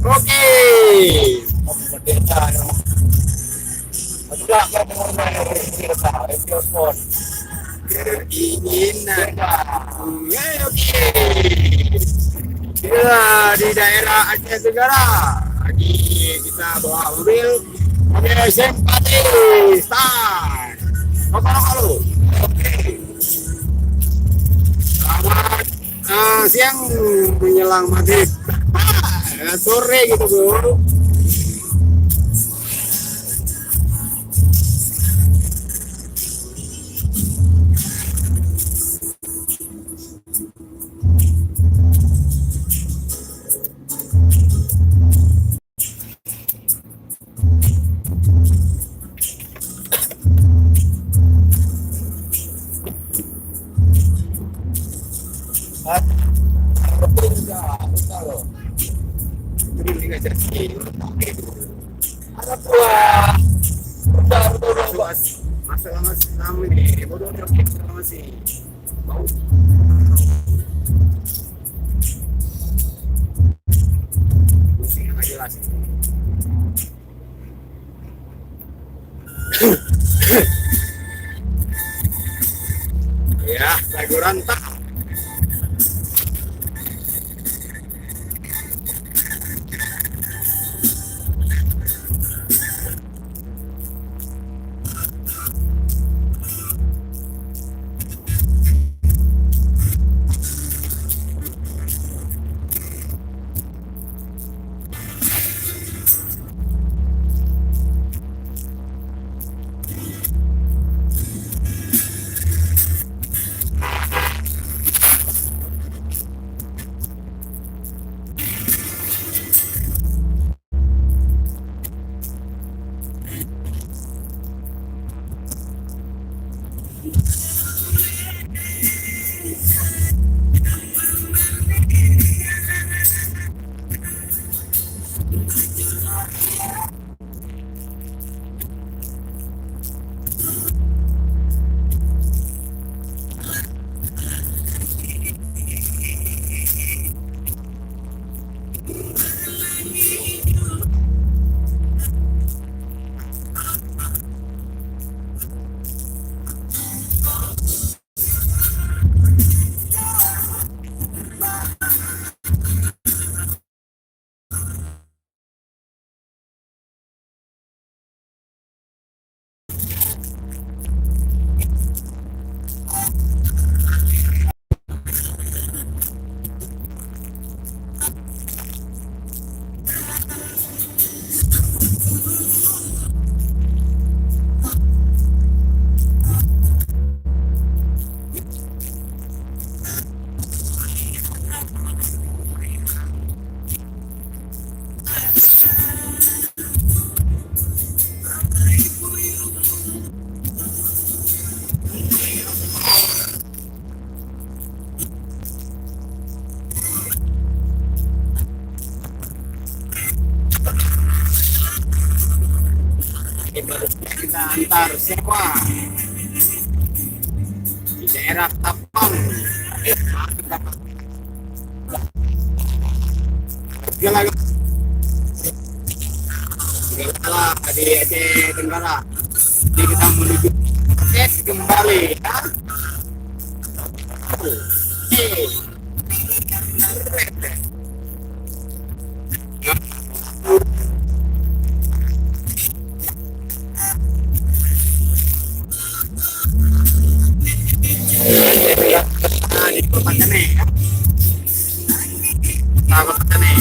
Oke. Keinginan. Oke. Kita di daerah Aceh Tenggara. Lagi kita bawa mobil simpati. Start. Apa kalau? Selamat siang menjelang maghrib. Sore gitu bro. Ada buah. Udah. Masalah masih sama nih. Bodoh masih. Bau. Pusing nggak jelas. Ya, lagu rantang. Kita antar semua di daerah Tapang. Segala di Aceh Tenggara. Jadi kita menuju Aceh kembali. Ya? Oke. Di Kota Aceh ya. Kota Aceh.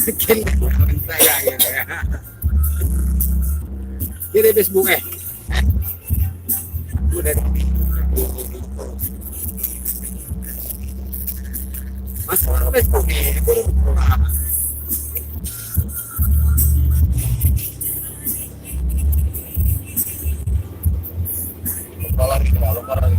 Bikin teman saya gitu ya. Jadi Facebook udah masalah Facebook aku lupa lagi.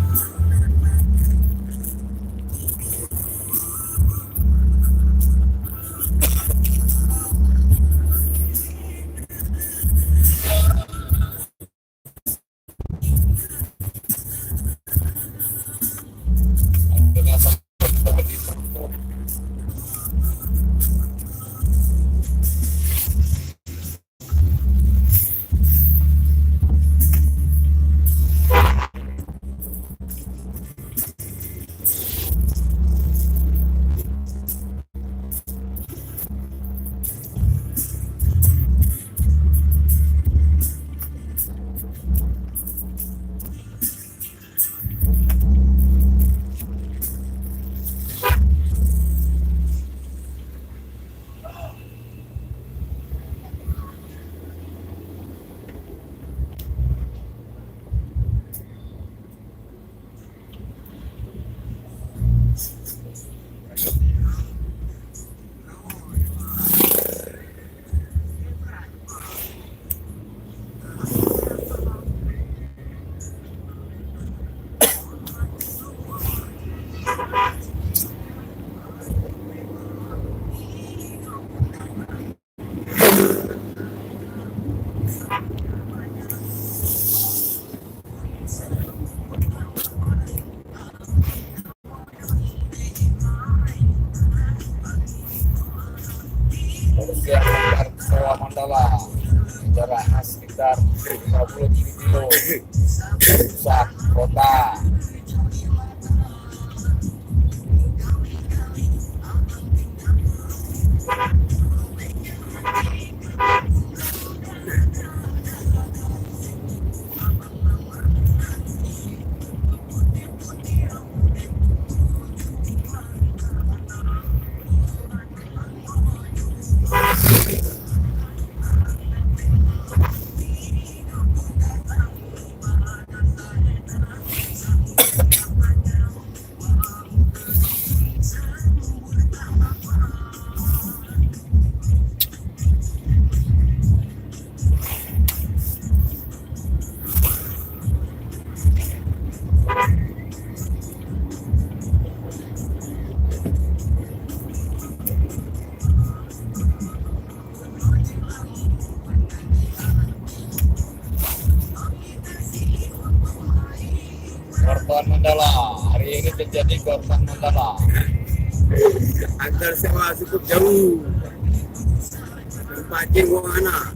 Berlanggananlah jaraknya sekitar 50 kilo pusat kota. Korban Mandala, hari ini terjadi korban Mandala. Antar sewa cukup jauh. Tempat je gua mana.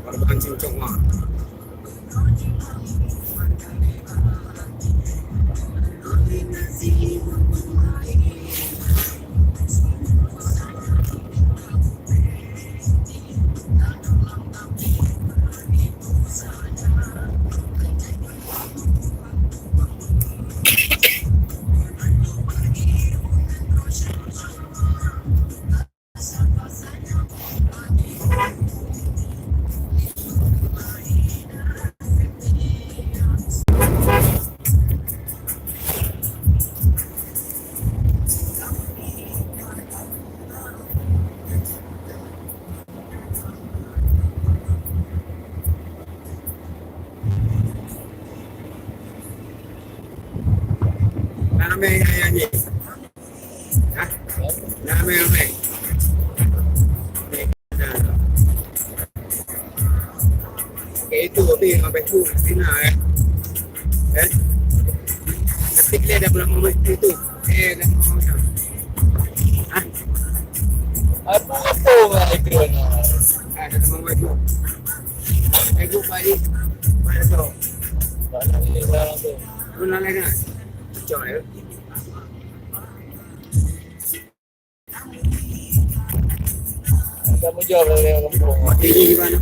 Korban cincong mah. Ramai yang nyanyi. Hah? Ramai. Kayak itu tapi sampai tu Sina ketik dia dah pulang rumah itu. Dah mau dah. Hah? Apa itu? Dah mau baju. Ego balik. Mana tu? Banyak ni dalam tu. Guna lagi kan? Cocok ya. Kamu jual dari kampung. Motinya gimana?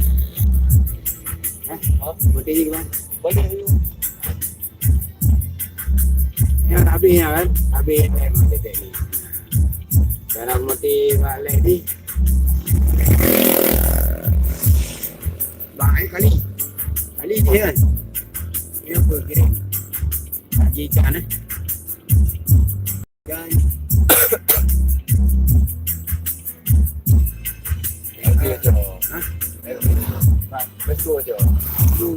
Hah? Motinya gimana? Boleh you. Yang habisnya kan? Habis memang detik ni. Dalam motif balik ni baik kali dia kan? Ini apa kirim? Haji ikan dan Okey je. hah? Betul je. Tu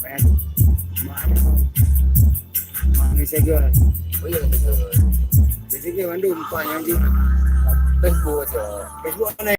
payah tu mak ni segera Oh ya betul. Basically Bandung 4 yang je Facebook je. Facebook mana